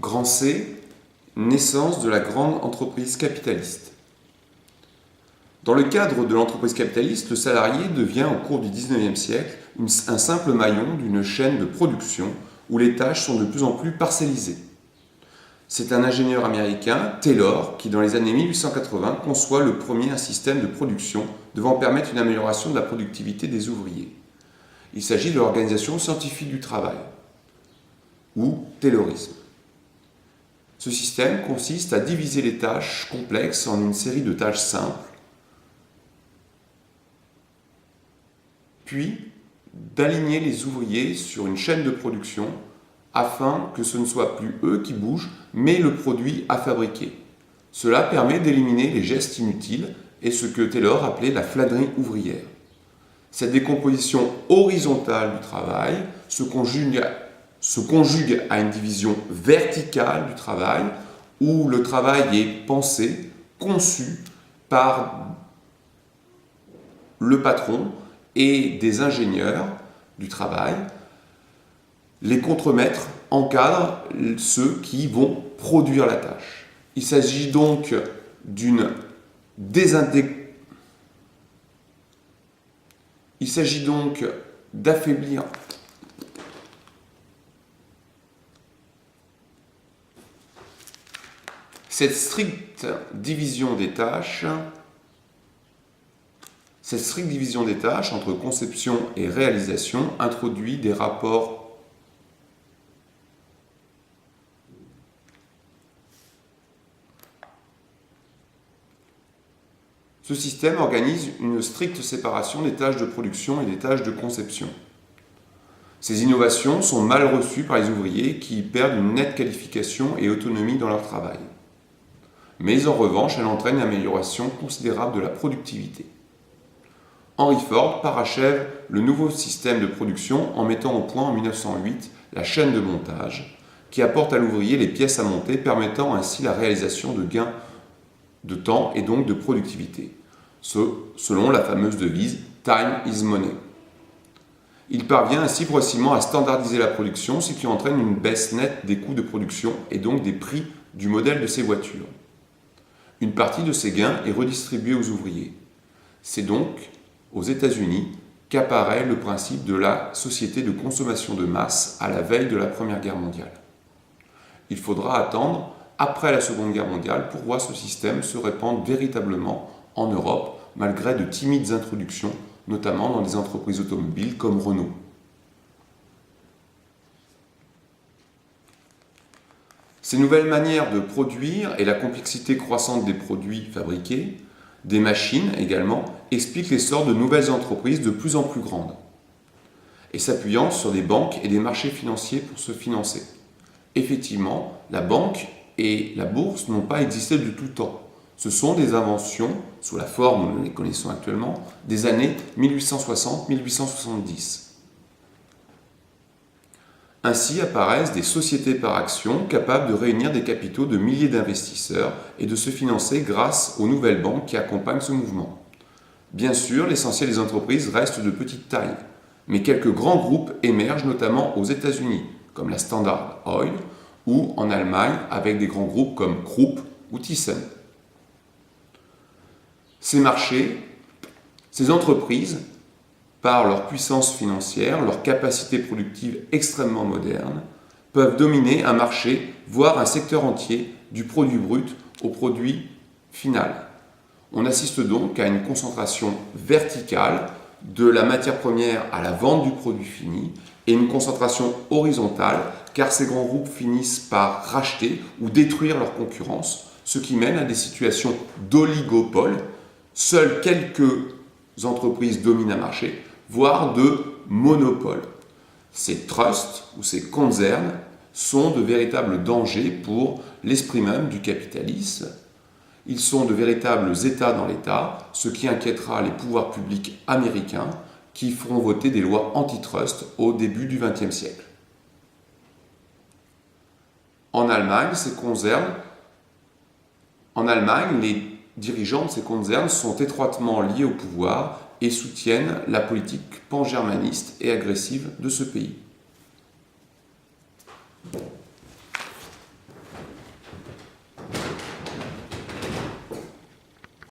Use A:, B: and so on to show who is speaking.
A: Grand C, naissance de la grande entreprise capitaliste. Dans le cadre de l'entreprise capitaliste, le salarié devient au cours du XIXe siècle un simple maillon d'une chaîne de production où les tâches sont de plus en plus parcellisées. C'est un ingénieur américain, Taylor, qui dans les années 1880 conçoit le premier système de production devant permettre une amélioration de la productivité des ouvriers. Il s'agit de l'organisation scientifique du travail, ou Taylorisme. Ce système consiste à diviser les tâches complexes en une série de tâches simples, puis d'aligner les ouvriers sur une chaîne de production afin que ce ne soit plus eux qui bougent, mais le produit à fabriquer. Cela permet d'éliminer les gestes inutiles et ce que Taylor appelait la flânerie ouvrière. Cette décomposition horizontale du travail se conjugue à une division verticale du travail où le travail est pensé, conçu par le patron et des ingénieurs du travail. Les contremaîtres encadrent ceux qui vont produire la tâche. Il s'agit donc d'affaiblir cette stricte division des tâches entre conception et réalisation introduit des rapports Ce système organise une stricte séparation des tâches de production et des tâches de conception. Ces innovations sont mal reçues par les ouvriers qui perdent une nette qualification et autonomie dans leur travail. Mais en revanche, elles entraînent une amélioration considérable de la productivité. Henry Ford parachève le nouveau système de production en mettant au point en 1908 la chaîne de montage, qui apporte à l'ouvrier les pièces à monter, permettant ainsi la réalisation de gains de temps et donc de productivité, selon la fameuse devise « Time is money ». Il parvient ainsi progressivement à standardiser la production, ce qui entraîne une baisse nette des coûts de production et donc des prix du modèle de ces voitures. Une partie de ces gains est redistribuée aux ouvriers. C'est donc aux États-Unis qu'apparaît le principe de la société de consommation de masse à la veille de la Première Guerre mondiale. Il faudra attendre après la Seconde Guerre mondiale pour voir ce système se répandre véritablement en Europe, malgré de timides introductions, notamment dans des entreprises automobiles comme Renault. Ces nouvelles manières de produire et la complexité croissante des produits fabriqués, des machines également, expliquent l'essor de nouvelles entreprises de plus en plus grandes, et s'appuyant sur des banques et des marchés financiers pour se financer. Effectivement, la banque et la bourse n'ont pas existé de tout temps. Ce sont des inventions, sous la forme où nous les connaissons actuellement, des années 1860-1870. Ainsi apparaissent des sociétés par action capables de réunir des capitaux de milliers d'investisseurs et de se financer grâce aux nouvelles banques qui accompagnent ce mouvement. Bien sûr, l'essentiel des entreprises reste de petite taille, mais quelques grands groupes émergent notamment aux États-Unis, comme la Standard Oil, ou en Allemagne avec des grands groupes comme Krupp ou Thyssen. Ces marchés, ces entreprises, par leur puissance financière, leur capacité productive extrêmement moderne, peuvent dominer un marché, voire un secteur entier, du produit brut au produit final. On assiste donc à une concentration verticale de la matière première à la vente du produit fini et une concentration horizontale car ces grands groupes finissent par racheter ou détruire leur concurrence, ce qui mène à des situations d'oligopole. Seules quelques entreprises dominent un marché, voire de monopole. Ces trusts ou ces concerns sont de véritables dangers pour l'esprit même du capitalisme. Ils sont de véritables États dans l'État, ce qui inquiétera les pouvoirs publics américains qui feront voter des lois antitrust au début du XXe siècle. En Allemagne, les dirigeants de ces concerns sont étroitement liés au pouvoir et soutiennent la politique pan-germaniste et agressive de ce pays.